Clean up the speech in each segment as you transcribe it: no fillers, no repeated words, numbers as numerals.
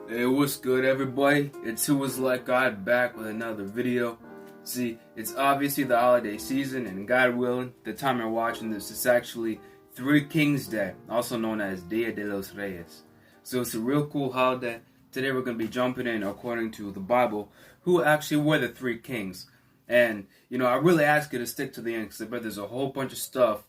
Hey, what's good, everybody? It's Who Was Like God back with another video. See, it's obviously the holiday season, and God willing, the time you're watching this is actually Three Kings Day, also known as Dia de los Reyes. So it's a real cool holiday. Today we're going to be jumping in, according to the Bible, who actually were the three kings. And, I really ask you to stick to the end because I bet there's a whole bunch of stuff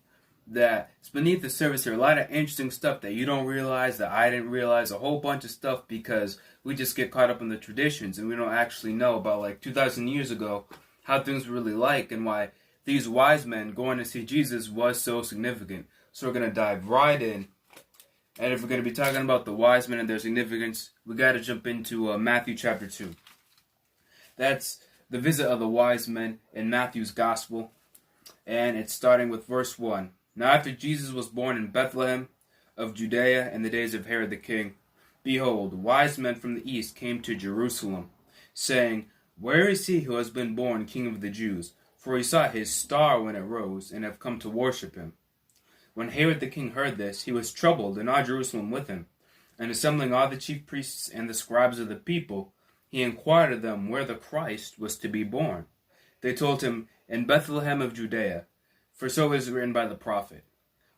that's beneath the surface here. A lot of interesting stuff that you don't realize, that I didn't realize, a whole bunch of stuff because we just get caught up in the traditions and we don't actually know about like 2,000 years ago how things were really like and why these wise men going to see Jesus was so significant. So we're going to dive right in. And if we're going to be talking about the wise men and their significance, we got to jump into Matthew chapter 2. That's the visit of the wise men in Matthew's gospel. And it's starting with verse 1. Now after Jesus was born in Bethlehem of Judea in the days of Herod the king, behold, wise men from the east came to Jerusalem, saying, Where is he who has been born King of the Jews? For we saw his star when it rose, and have come to worship him. When Herod the king heard this, he was troubled, and all Jerusalem with him. And assembling all the chief priests and the scribes of the people, he inquired of them where the Christ was to be born. They told him, In Bethlehem of Judea, for so is written by the prophet.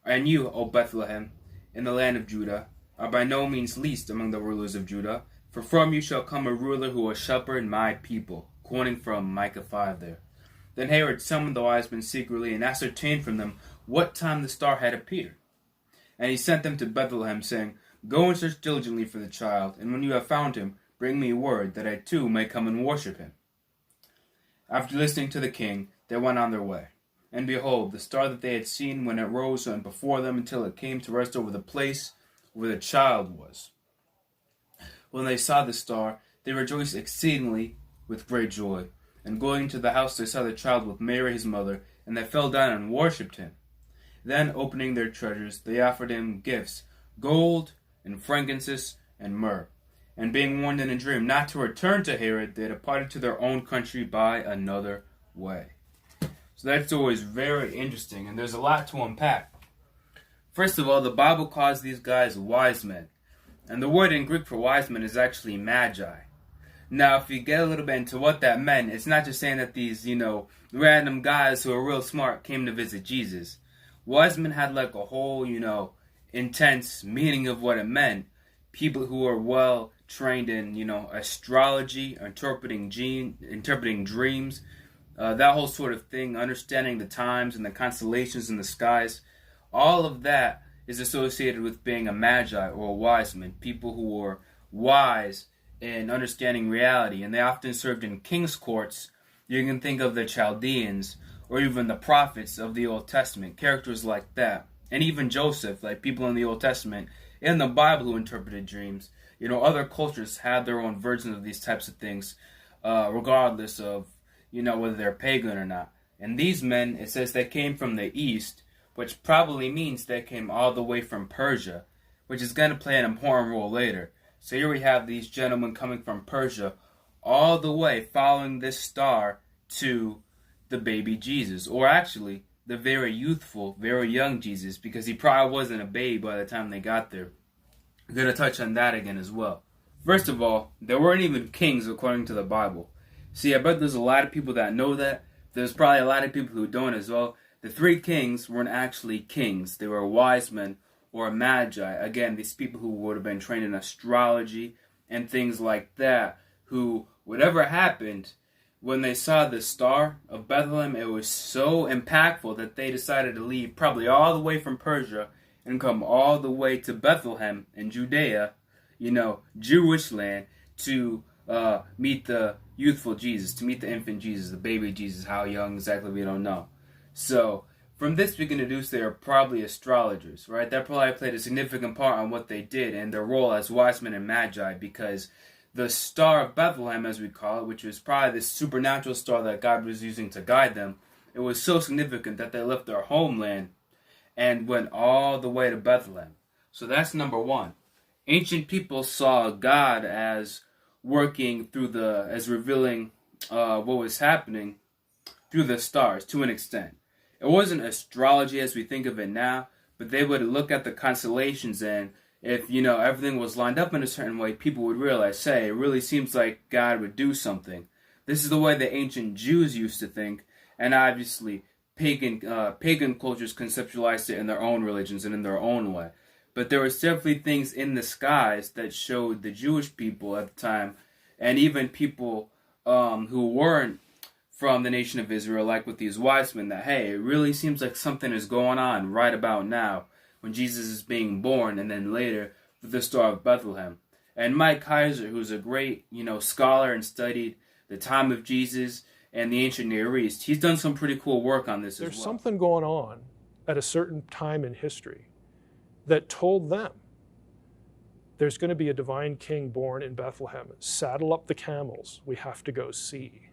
And you, O Bethlehem, in the land of Judah, are by no means least among the rulers of Judah, for from you shall come a ruler who will shepherd my people. Quoting from Micah 5 there. Then Herod summoned the wise men secretly and ascertained from them what time the star had appeared. And he sent them to Bethlehem, saying, Go and search diligently for the child, and when you have found him, bring me word, that I too may come and worship him. After listening to the king, they went on their way. And behold, the star that they had seen when it rose went before them until it came to rest over the place where the child was. When they saw the star, they rejoiced exceedingly with great joy. And going into the house, they saw the child with Mary his mother, and they fell down and worshipped him. Then, opening their treasures, they offered him gifts, gold, and frankincense, and myrrh. And being warned in a dream not to return to Herod, they departed to their own country by another way. So that's always very interesting, and there's a lot to unpack. First of all, the Bible calls these guys wise men. And the word in Greek for wise men is actually magi. Now, if you get a little bit into what that meant, it's not just saying that these, random guys who are real smart came to visit Jesus. Wise men had like a whole, intense meaning of what it meant. People who are well trained in, astrology, interpreting dreams, that whole sort of thing, understanding the times and the constellations in the skies. All of that is associated with being a magi or a wise man, people who were wise in understanding reality, and they often served in king's courts. You can think of the Chaldeans or even the prophets of the Old Testament, characters like that, and even Joseph, like people in the Old Testament, in the Bible who interpreted dreams. Other cultures had their own versions of these types of things, regardless of, whether they're pagan or not. And these men, it says they came from the east, which probably means they came all the way from Persia, which is going to play an important role later. So here we have these gentlemen coming from Persia, all the way following this star to the baby Jesus, or actually the very youthful, very young Jesus, because he probably wasn't a babe by the time they got there. We're going to touch on that again as well. First of all, there weren't even kings according to the Bible. See, I bet there's a lot of people that know that. There's probably a lot of people who don't as well. The three kings weren't actually kings. They were wise men or magi. Again, these people who would have been trained in astrology and things like that, who, whatever happened, when they saw the star of Bethlehem, it was so impactful that they decided to leave probably all the way from Persia and come all the way to Bethlehem in Judea, Jewish land, to meet the youthful Jesus, to meet the infant Jesus, the baby Jesus. How young exactly, we don't know. So, from this we can deduce they are probably astrologers, right? That probably played a significant part on what they did and their role as wise men and magi, because the Star of Bethlehem, as we call it, which was probably this supernatural star that God was using to guide them, it was so significant that they left their homeland and went all the way to Bethlehem. So that's number one. Ancient people saw God as working as revealing what was happening through the stars to an extent. It wasn't astrology as we think of it now, but they would look at the constellations and if, you know, everything was lined up in a certain way, people would realize, hey, it really seems like God would do something. This is the way the ancient Jews used to think, and obviously pagan cultures conceptualized it in their own religions and in their own way. But there were definitely things in the skies that showed the Jewish people at the time, and even people who weren't from the nation of Israel, like with these wise men, that, hey, it really seems like something is going on right about now when Jesus is being born, and then later with the Star of Bethlehem. And Mike Heiser, who's a great, you know, scholar and studied the time of Jesus and the ancient Near East, he's done some pretty cool work on this as well. There's something going on at a certain time in history that told them there's going to be a divine king born in Bethlehem. Saddle up the camels. We have to go see.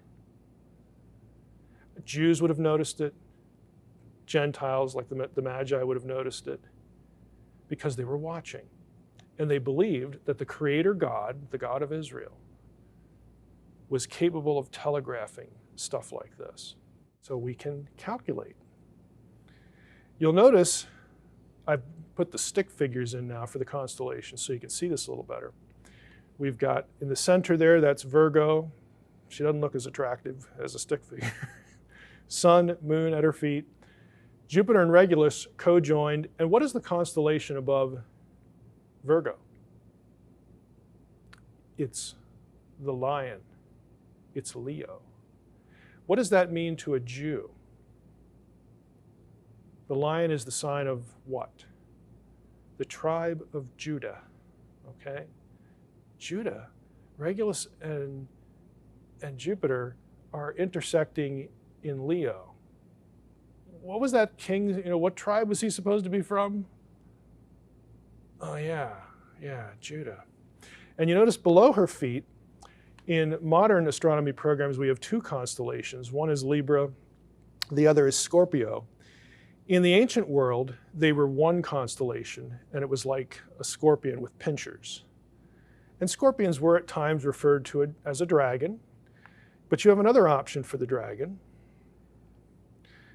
Jews would have noticed it. Gentiles, like the Magi, would have noticed it because they were watching. And they believed that the Creator God, the God of Israel, was capable of telegraphing stuff like this. So we can calculate. You'll notice I've put the stick figures in now for the constellations so you can see this a little better. We've got in the center there, that's Virgo. She doesn't look as attractive as a stick figure. Sun, moon at her feet. Jupiter and Regulus co-joined. And what is the constellation above Virgo? It's the lion. It's Leo. What does that mean to a Jew? The lion is the sign of what? The tribe of Judah, okay? Judah, Regulus and Jupiter are intersecting in Leo. What was that king, you know, what tribe was he supposed to be from? Oh yeah, Judah. And you notice below her feet, in modern astronomy programs, we have two constellations. One is Libra, the other is Scorpio. In the ancient world, they were one constellation, and it was like a scorpion with pincers. And scorpions were at times referred to as a dragon, but you have another option for the dragon.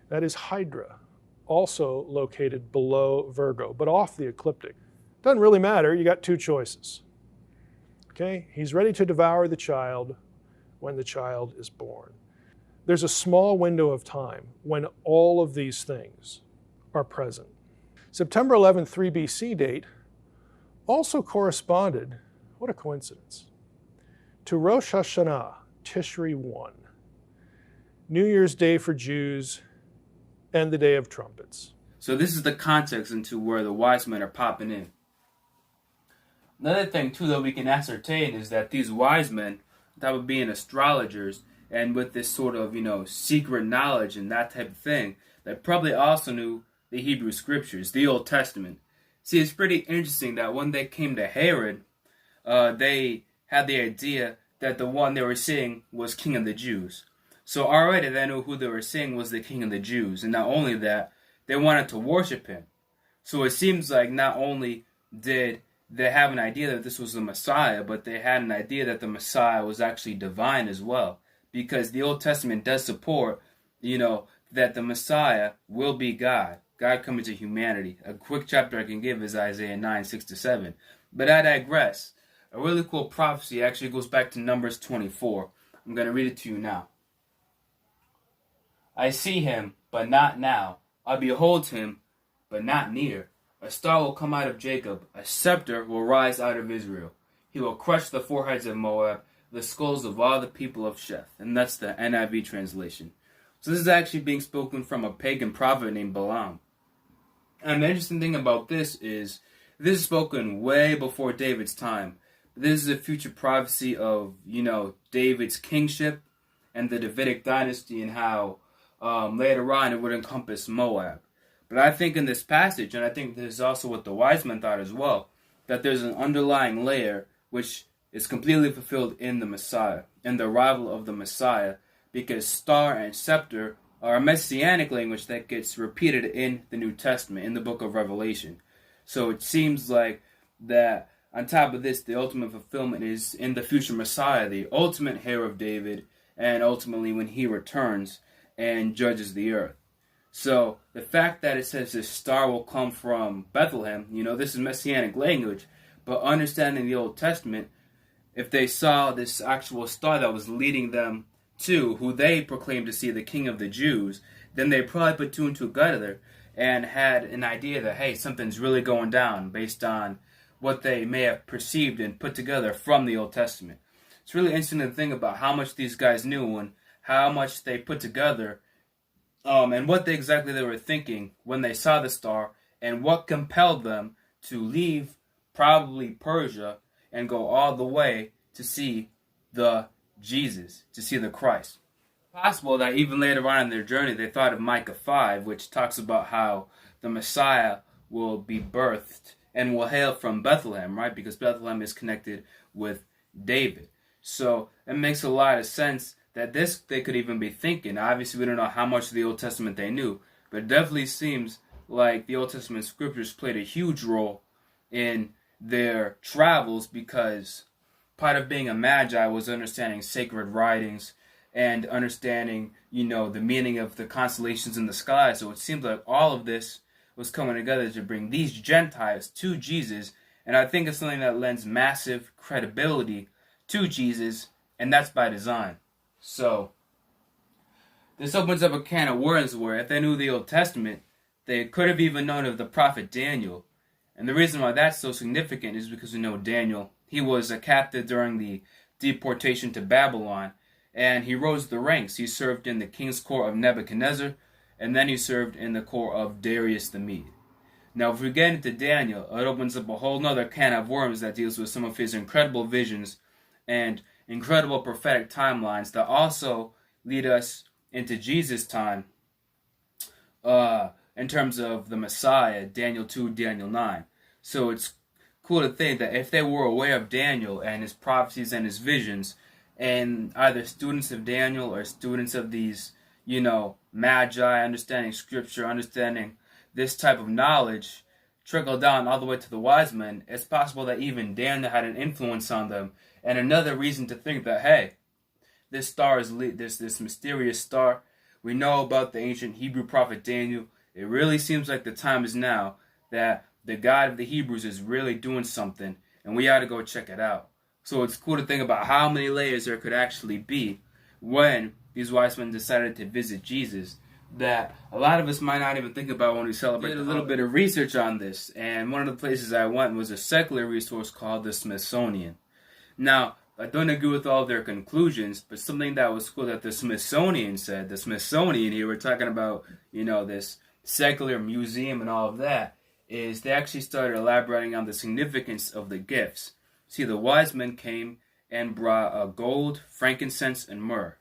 That is Hydra, also located below Virgo, but off the ecliptic. Doesn't really matter, you got two choices. Okay, he's ready to devour the child when the child is born. There's a small window of time when all of these things are present. September 11, 3 BC date also corresponded, what a coincidence, to Rosh Hashanah, Tishri 1, New Year's Day for Jews, and the Day of Trumpets. So this is the context into where the wise men are popping in. Another thing, too, that we can ascertain is that these wise men, that would being astrologers, and with this sort of, you know, secret knowledge and that type of thing, they probably also knew the Hebrew Scriptures, the Old Testament. See, it's pretty interesting that when they came to Herod, they had the idea that the one they were seeing was King of the Jews. So already they knew who they were seeing was the King of the Jews. And not only that, they wanted to worship him. So it seems like not only did they have an idea that this was the Messiah, but they had an idea that the Messiah was actually divine as well. Because the Old Testament does support, you know, that the Messiah will be God. God coming to humanity. A quick chapter I can give is Isaiah 9, 6-7. But I digress. A really cool prophecy actually goes back to Numbers 24. I'm going to read it to you now. I see him, but not now. I behold him, but not near. A star will come out of Jacob. A scepter will rise out of Israel. He will crush the foreheads of Moab, the skulls of all the people of Sheth. And that's the NIV translation. So this is actually being spoken from a pagan prophet named Balaam. And the interesting thing about this is is spoken way before David's time. This is a future prophecy of, you know, David's kingship and the Davidic dynasty and how later on it would encompass Moab. But I think in this passage, and I think this is also what the wise men thought as well, that there's an underlying layer which is completely fulfilled in the Messiah, in the arrival of the Messiah, because star and scepter are a messianic language that gets repeated in the New Testament, in the book of Revelation. So it seems like that on top of this, the ultimate fulfillment is in the future Messiah, the ultimate heir of David, and ultimately when he returns and judges the earth. So the fact that it says this star will come from Bethlehem, this is messianic language, but understanding the Old Testament, if they saw this actual star that was leading them to who they proclaimed to see the King of the Jews, then they probably put two and two together and had an idea that, hey, something's really going down based on what they may have perceived and put together from the Old Testament. It's really interesting to think about how much these guys knew and how much they put together, and what exactly they were thinking when they saw the star, and what compelled them to leave probably Persia and go all the way to see the Jesus, to see the Christ. Possible that even later on in their journey they thought of Micah 5, which talks about how the Messiah will be birthed and will hail from Bethlehem, right? Because Bethlehem is connected with David. So it makes a lot of sense that this they could even be thinking. Obviously, we don't know how much of the Old Testament they knew, but it definitely seems like the Old Testament scriptures played a huge role in their travels, because part of being a magi was understanding sacred writings and understanding, the meaning of the constellations in the sky. So it seems like all of this was coming together to bring these Gentiles to Jesus, and I think it's something that lends massive credibility to Jesus, and that's by design. So this opens up a can of worms where if they knew the Old Testament, they could have even known of the prophet Daniel. And the reason why that's so significant is because we know Daniel, he was a captive during the deportation to Babylon, and he rose the ranks. He served in the king's court of Nebuchadnezzar, and then he served in the court of Darius the Mede. Now, if we get into Daniel, it opens up a whole nother can of worms that deals with some of his incredible visions and incredible prophetic timelines that also lead us into Jesus' time, in terms of the Messiah, Daniel 2, Daniel 9. So it's cool to think that if they were aware of Daniel and his prophecies and his visions, and either students of Daniel or students of these, magi, understanding scripture, understanding this type of knowledge, trickle down all the way to the wise men, it's possible that even Daniel had an influence on them. And another reason to think that, hey, this star is this mysterious star. We know about the ancient Hebrew prophet Daniel. It really seems like the time is now that the God of the Hebrews is really doing something, and we ought to go check it out. So it's cool to think about how many layers there could actually be when these wise men decided to visit Jesus, that a lot of us might not even think about when we celebrate. I did a little bit of research on this, and one of the places I went was a secular resource called the Smithsonian. Now, I don't agree with all their conclusions, but something that was cool that the Smithsonian said, the Smithsonian here, we're talking about, this secular museum and all of that, is they actually started elaborating on the significance of the gifts. See, the wise men came and brought gold, frankincense, and myrrh.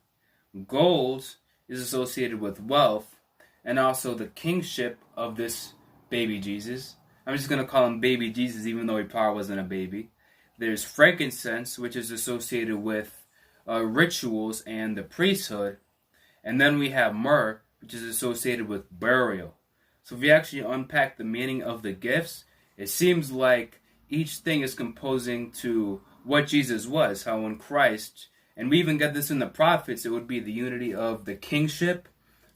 Gold is associated with wealth and also the kingship of this baby Jesus. I'm just going to call him baby Jesus even though he probably wasn't a baby. There's frankincense, which is associated with rituals and the priesthood. And then we have myrrh, which is associated with burial. So if you actually unpack the meaning of the gifts, it seems like each thing is composing to what Jesus was, how in Christ, and we even get this in the prophets, it would be the unity of the kingship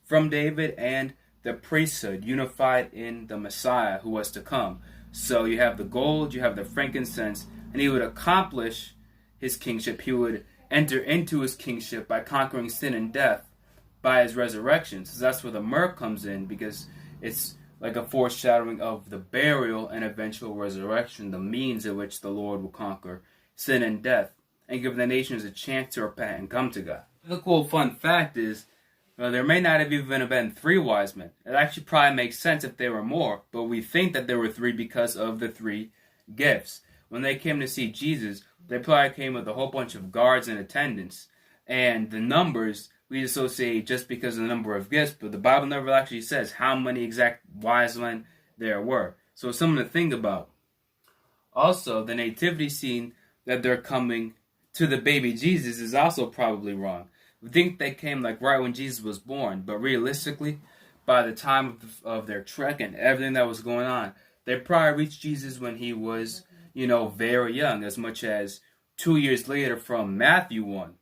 from David and the priesthood unified in the Messiah who was to come. So you have the gold, you have the frankincense, and he would accomplish his kingship. He would enter into his kingship by conquering sin and death by his resurrection. So that's where the myrrh comes in, because it's like a foreshadowing of the burial and eventual resurrection, the means in which the Lord will conquer sin and death and give the nations a chance to repent and come to God. The cool fun fact is, there may not have even been 3 wise men. It actually probably makes sense if there were more, but we think that there were 3 because of the 3 gifts. When they came to see Jesus, they probably came with a whole bunch of guards and attendants, and the numbers we associate just because of the number of gifts, but the Bible never actually says how many exact wise men there were. So it's something to think about. Also, the nativity scene that they're coming to the baby Jesus is also probably wrong. We think they came like right when Jesus was born, but realistically, by the time of their trek and everything that was going on, they probably reached Jesus when he was, very young, as much as 2 years later from Matthew 1.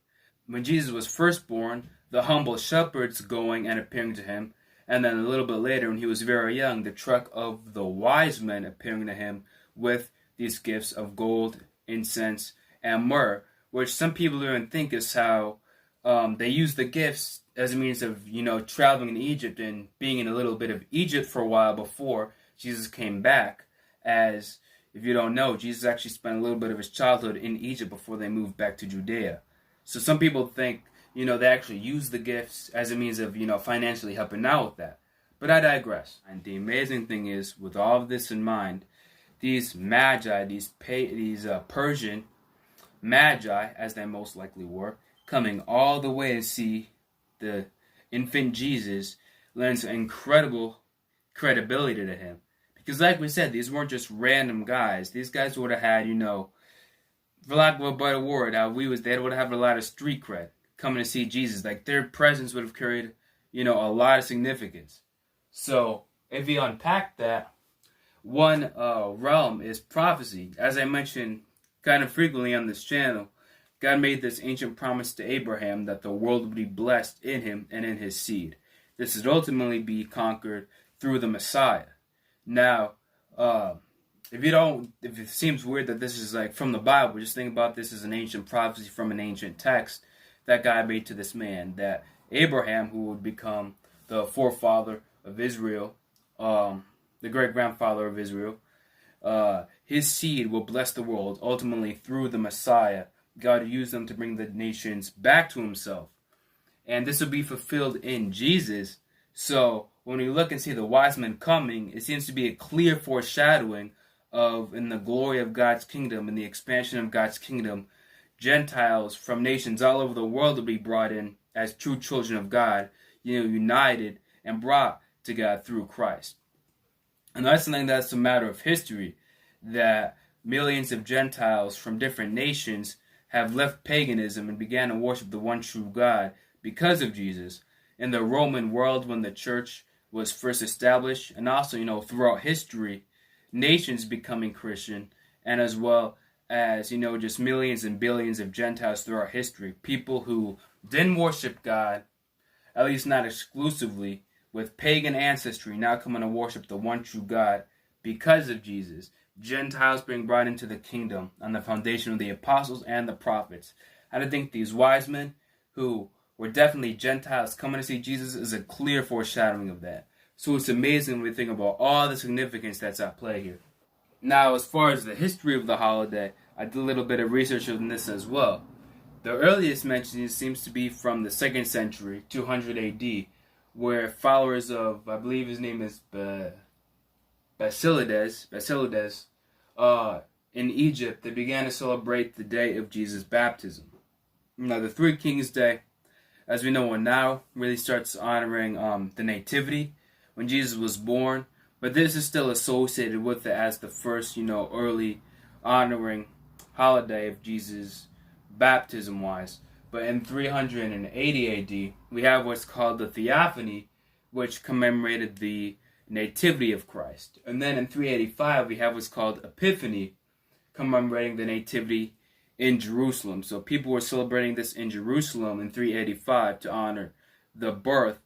When Jesus was first born, the humble shepherds going and appearing to him, And then a little bit later, when he was very young, the truck of the wise men appearing to him with these gifts of gold, incense, and myrrh, which some people even think is how they use the gifts as a means of, traveling in Egypt and being in a little bit of Egypt for a while before Jesus came back. As, if you don't know, Jesus actually spent a little bit of his childhood in Egypt before they moved back to Judea. So some people think, they actually use the gifts as a means of, financially helping out with that. But I digress. And the amazing thing is, with all of this in mind, these magi, these Persian magi, as they most likely were, coming all the way to see the infant Jesus, lends incredible credibility to him. Because like we said, these weren't just random guys. These guys would have had, for lack of a better word, they would have a lot of street cred coming to see Jesus. Like, their presence would have carried, a lot of significance. So, if you unpack that, one realm is prophecy. As I mentioned kind of frequently on this channel, God made this ancient promise to Abraham that the world would be blessed in him and in his seed. This would ultimately be conquered through the Messiah. Now, if it seems weird that this is like from the Bible, just think about this as an ancient prophecy from an ancient text that God made to this man, that Abraham, who would become the forefather of Israel, the great-grandfather of Israel, his seed will bless the world, ultimately through the Messiah. God used them to bring the nations back to himself. And this will be fulfilled in Jesus. So when we look and see the wise men coming, it seems to be a clear foreshadowing of, in the glory of God's kingdom, in the expansion of God's kingdom, Gentiles from nations all over the world will be brought in as true children of God, united and brought to God through Christ. And that's something that's a matter of history, that millions of Gentiles from different nations have left paganism and began to worship the one true God because of Jesus. In the Roman world, when the church was first established, and also, throughout history, nations becoming Christian, and as well as, just millions and billions of Gentiles throughout history, people who didn't worship God, at least not exclusively, with pagan ancestry, now coming to worship the one true God because of Jesus. Gentiles being brought into the kingdom on the foundation of the apostles and the prophets. And I think these wise men, who were definitely Gentiles coming to see Jesus, is a clear foreshadowing of that. So it's amazing when we think about all the significance that's at play here. Now, as far as the history of the holiday, I did a little bit of research on this as well. The earliest mention seems to be from the 2nd century, 200 AD, where followers of, I believe his name is Basilides, in Egypt, they began to celebrate the day of Jesus' baptism. Now, the Three Kings Day, as we know it now, really starts honoring the Nativity, when Jesus was born, but this is still associated with it as the first, early honoring holiday of Jesus' baptism-wise. But in 380 AD, we have what's called the Theophany, which commemorated the Nativity of Christ. And then in 385, we have what's called Epiphany, commemorating the Nativity in Jerusalem. So people were celebrating this in Jerusalem in 385 to honor the birth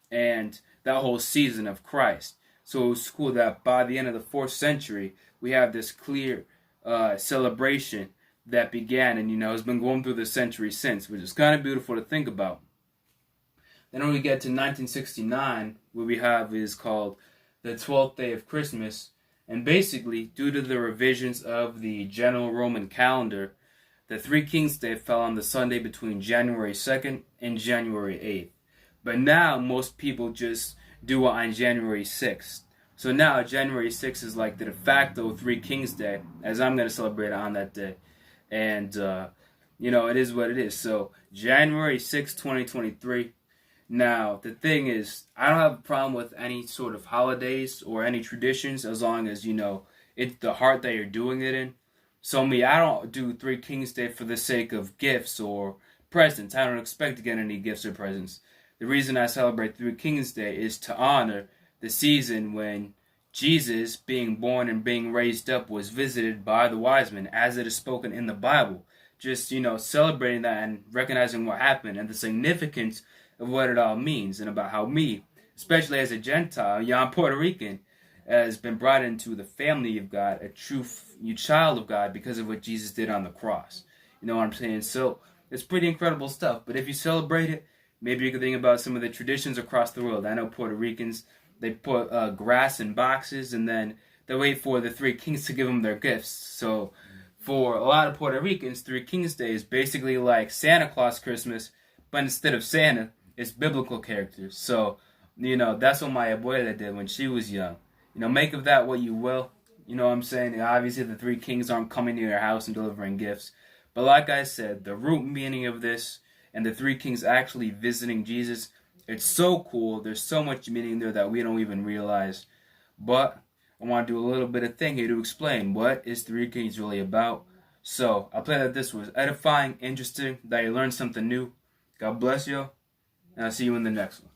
and that whole season of Christ. So it was cool that by the end of the 4th century, we have this clear celebration that began and, has been going through the century since, which is kind of beautiful to think about. Then when we get to 1969, what we have is called the 12th day of Christmas. And basically, due to the revisions of the general Roman calendar, the Three Kings Day fell on the Sunday between January 2nd and January 8th. But now, most people just do it on January 6th. So now, January 6th is like the de facto Three Kings Day, as I'm going to celebrate it on that day. And, it is what it is. So, January 6th, 2023. Now, the thing is, I don't have a problem with any sort of holidays or any traditions as long as, it's the heart that you're doing it in. So me, I don't do Three Kings Day for the sake of gifts or presents. I don't expect to get any gifts or presents. The reason I celebrate Three Kings Day is to honor the season when Jesus, being born and being raised up, was visited by the wise men, as it is spoken in the Bible. Just, celebrating that and recognizing what happened and the significance of what it all means, and about how me, especially as a Gentile. I'm Puerto Rican, has been brought into the family of God, a true child of God because of what Jesus did on the cross. You know what I'm saying? So it's pretty incredible stuff. But if you celebrate it, maybe you can think about some of the traditions across the world. I know Puerto Ricans, they put grass in boxes and then they wait for the three kings to give them their gifts. So for a lot of Puerto Ricans, Three Kings Day is basically like Santa Claus Christmas, but instead of Santa, it's biblical characters. So, that's what my abuela did when she was young. Make of that what you will. You know what I'm saying? Obviously, the three kings aren't coming to your house and delivering gifts. But like I said, the root meaning of this and the three kings actually visiting Jesus, it's so cool. There's so much meaning there that we don't even realize. But I want to do a little bit of thing here to explain what is Three Kings really about. So I pray that this was edifying, interesting, that you learned something new. God bless you, and I'll see you in the next one.